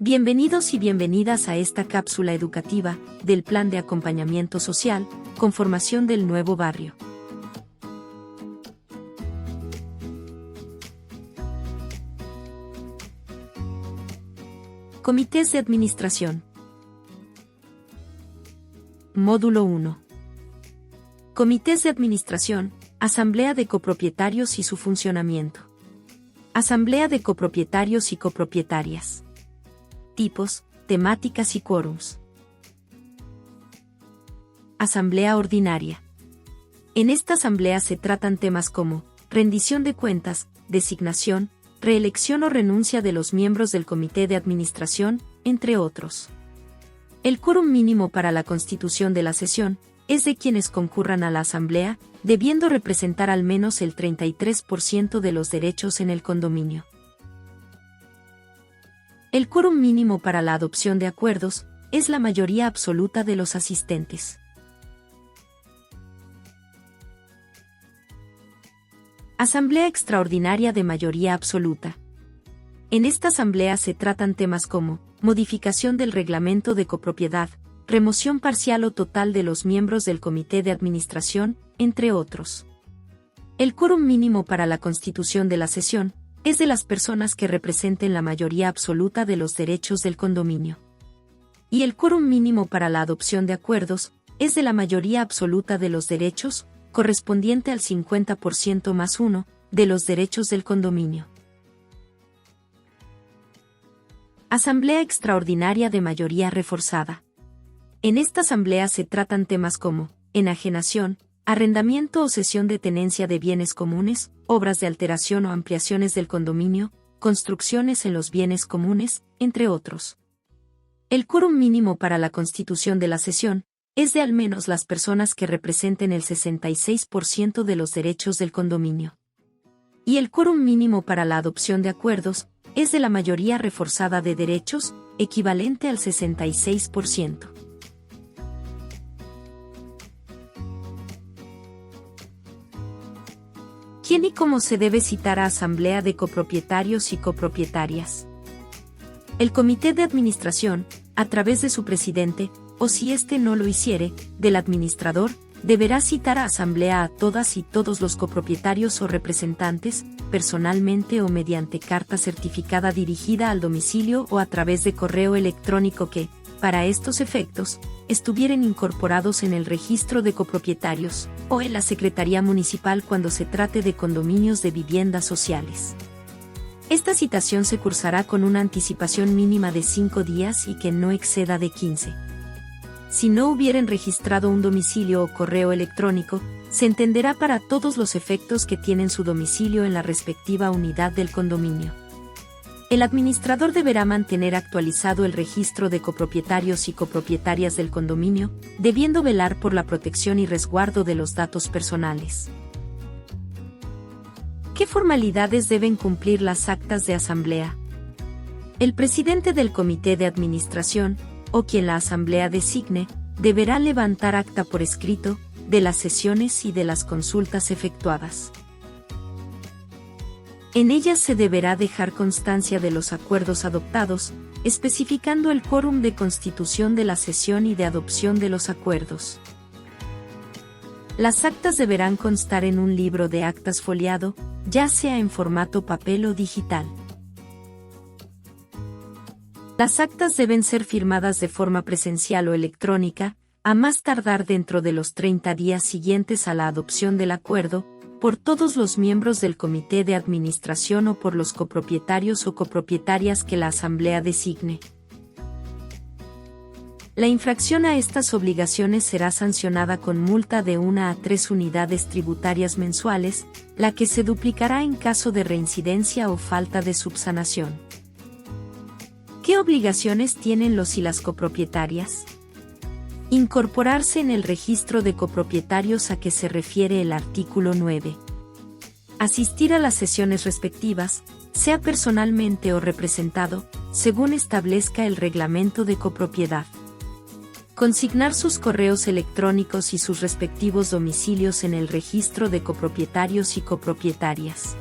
Bienvenidos y bienvenidas a esta cápsula educativa del Plan de Acompañamiento Social, Conformación del Nuevo Barrio. Comités de Administración. Módulo 1. Comités de Administración, Asamblea de Copropietarios y su funcionamiento. Asamblea de Copropietarios y Copropietarias. Tipos, temáticas y quórums. Asamblea Ordinaria. En esta asamblea se tratan temas como rendición de cuentas, designación, reelección o renuncia de los miembros del comité de administración, entre otros. El quórum mínimo para la constitución de la sesión es de quienes concurran a la asamblea, debiendo representar al menos el 33% de los derechos en el condominio. El quórum mínimo para la adopción de acuerdos es la mayoría absoluta de los asistentes. Asamblea Extraordinaria de Mayoría Absoluta. En esta asamblea se tratan temas como modificación del reglamento de copropiedad, remoción parcial o total de los miembros del comité de administración, entre otros. El quórum mínimo para la constitución de la sesión es de las personas que representen la mayoría absoluta de los derechos del condominio. Y el quórum mínimo para la adopción de acuerdos es de la mayoría absoluta de los derechos, correspondiente al 50% más 1 de los derechos del condominio. Asamblea Extraordinaria de Mayoría Reforzada. En esta asamblea se tratan temas como enajenación, arrendamiento o cesión de tenencia de bienes comunes, obras de alteración o ampliaciones del condominio, construcciones en los bienes comunes, entre otros. El quórum mínimo para la constitución de la sesión es de al menos las personas que representen el 66% de los derechos del condominio. Y el quórum mínimo para la adopción de acuerdos es de la mayoría reforzada de derechos, equivalente al 66%. ¿Quién y cómo se debe citar a asamblea de copropietarios y copropietarias? El comité de administración, a través de su presidente, o si éste no lo hiciere, del administrador, deberá citar a asamblea a todas y todos los copropietarios o representantes, personalmente o mediante carta certificada dirigida al domicilio o a través de correo electrónico que, para estos efectos, estuvieren incorporados en el registro de copropietarios, o en la Secretaría Municipal cuando se trate de condominios de viviendas sociales. Esta citación se cursará con una anticipación mínima de 5 días y que no exceda de 15. Si no hubieren registrado un domicilio o correo electrónico, se entenderá para todos los efectos que tienen su domicilio en la respectiva unidad del condominio. El administrador deberá mantener actualizado el registro de copropietarios y copropietarias del condominio, debiendo velar por la protección y resguardo de los datos personales. ¿Qué formalidades deben cumplir las actas de asamblea? El presidente del comité de administración, o quien la asamblea designe, deberá levantar acta por escrito de las sesiones y de las consultas efectuadas. En ellas se deberá dejar constancia de los acuerdos adoptados, especificando el quórum de constitución de la sesión y de adopción de los acuerdos. Las actas deberán constar en un libro de actas foliado, ya sea en formato papel o digital. Las actas deben ser firmadas de forma presencial o electrónica, a más tardar dentro de los 30 días siguientes a la adopción del acuerdo, por todos los miembros del comité de administración o por los copropietarios o copropietarias que la asamblea designe. La infracción a estas obligaciones será sancionada con multa de 1 a 3 unidades tributarias mensuales, la que se duplicará en caso de reincidencia o falta de subsanación. ¿Qué obligaciones tienen los y las copropietarias? Incorporarse en el registro de copropietarios a que se refiere el artículo 9. Asistir a las sesiones respectivas, sea personalmente o representado, según establezca el reglamento de copropiedad. Consignar sus correos electrónicos y sus respectivos domicilios en el registro de copropietarios y copropietarias.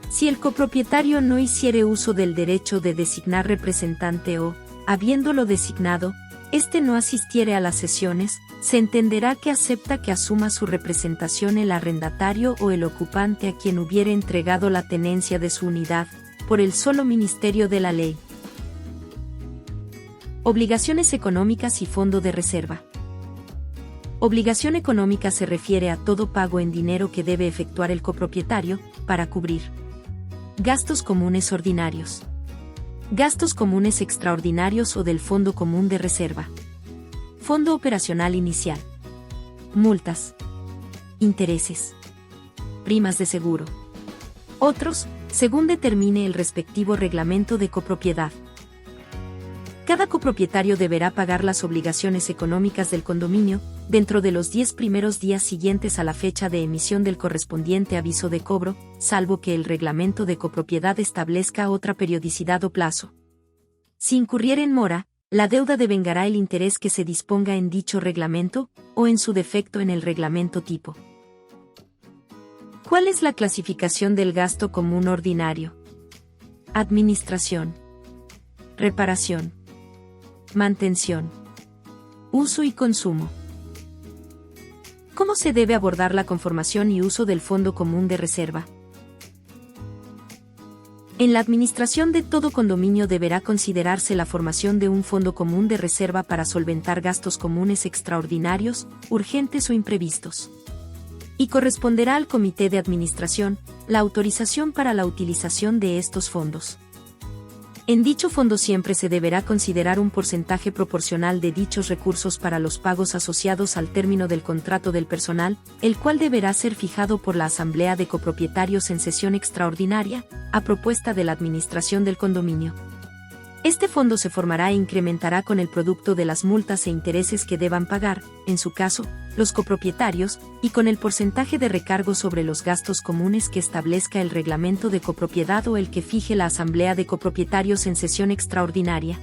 Si el copropietario no hiciere uso del derecho de designar representante o, habiéndolo designado, éste no asistiere a las sesiones, se entenderá que acepta que asuma su representación el arrendatario o el ocupante a quien hubiere entregado la tenencia de su unidad, por el solo ministerio de la ley. Obligaciones económicas y fondo de reserva. Obligación económica se refiere a todo pago en dinero que debe efectuar el copropietario, para cubrir gastos comunes ordinarios, gastos comunes extraordinarios o del Fondo Común de Reserva, fondo operacional inicial, multas, intereses, primas de seguro. Otros, según determine el respectivo reglamento de copropiedad. Cada copropietario deberá pagar las obligaciones económicas del condominio, dentro de los 10 primeros días siguientes a la fecha de emisión del correspondiente aviso de cobro, salvo que el reglamento de copropiedad establezca otra periodicidad o plazo. Si incurriere en mora, la deuda devengará el interés que se disponga en dicho reglamento, o en su defecto en el reglamento tipo. ¿Cuál es la clasificación del gasto común ordinario? Administración, reparación, mantención, uso y consumo. ¿Cómo se debe abordar la conformación y uso del Fondo Común de Reserva? En la administración de todo condominio deberá considerarse la formación de un fondo común de reserva para solventar gastos comunes extraordinarios, urgentes o imprevistos. Y corresponderá al Comité de Administración la autorización para la utilización de estos fondos. En dicho fondo siempre se deberá considerar un porcentaje proporcional de dichos recursos para los pagos asociados al término del contrato del personal, el cual deberá ser fijado por la Asamblea de Copropietarios en sesión extraordinaria, a propuesta de la administración del condominio. Este fondo se formará e incrementará con el producto de las multas e intereses que deban pagar, en su caso, los copropietarios, y con el porcentaje de recargo sobre los gastos comunes que establezca el reglamento de copropiedad o el que fije la Asamblea de Copropietarios en sesión extraordinaria.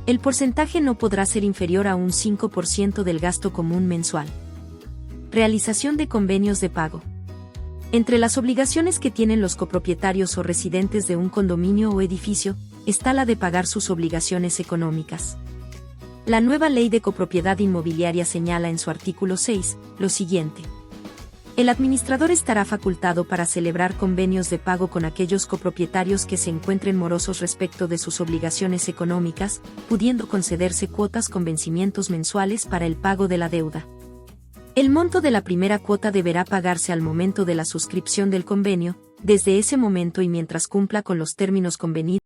El porcentaje no podrá ser inferior a un 5% del gasto común mensual. Realización de convenios de pago. Entre las obligaciones que tienen los copropietarios o residentes de un condominio o edificio, está la de pagar sus obligaciones económicas. La nueva Ley de Copropiedad Inmobiliaria señala en su artículo 6, lo siguiente. El administrador estará facultado para celebrar convenios de pago con aquellos copropietarios que se encuentren morosos respecto de sus obligaciones económicas, pudiendo concederse cuotas con vencimientos mensuales para el pago de la deuda. El monto de la primera cuota deberá pagarse al momento de la suscripción del convenio, desde ese momento y mientras cumpla con los términos convenidos